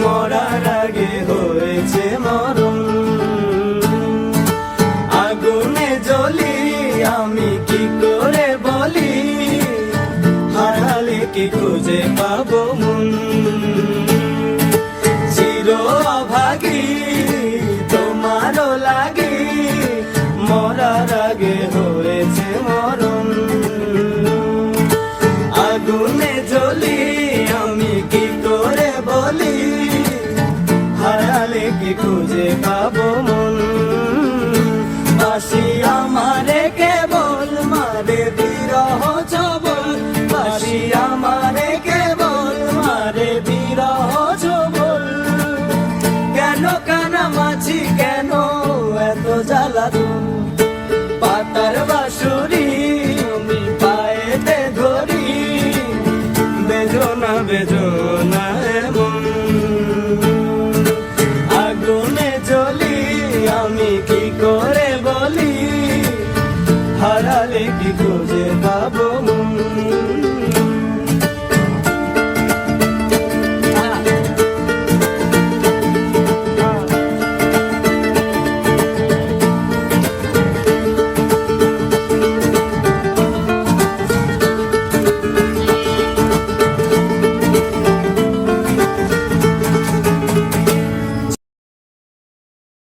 মরার আগে হয়েছে মরণ। আগুনে জ্বলি আমি কি করে বলি, হারালে কি খুঁজে পাবো মন। চির অভাগী তোমারও লাগি, মরার আগে হয়েছে মরণ। আগুনে জ্বলি আমি কি করে বলি, হারালে কি খুঁজে পাবো মন। বাসি আমারে কেবল মারে বিরহ ছবল, বাসি আমারে কেবল মারে বিরহ ছবল। কেন কানামাছি কেন এত জ্বালাতন, পাতার বাঁশুরি আমি পায়েতে ধরি, বেজো না বেজো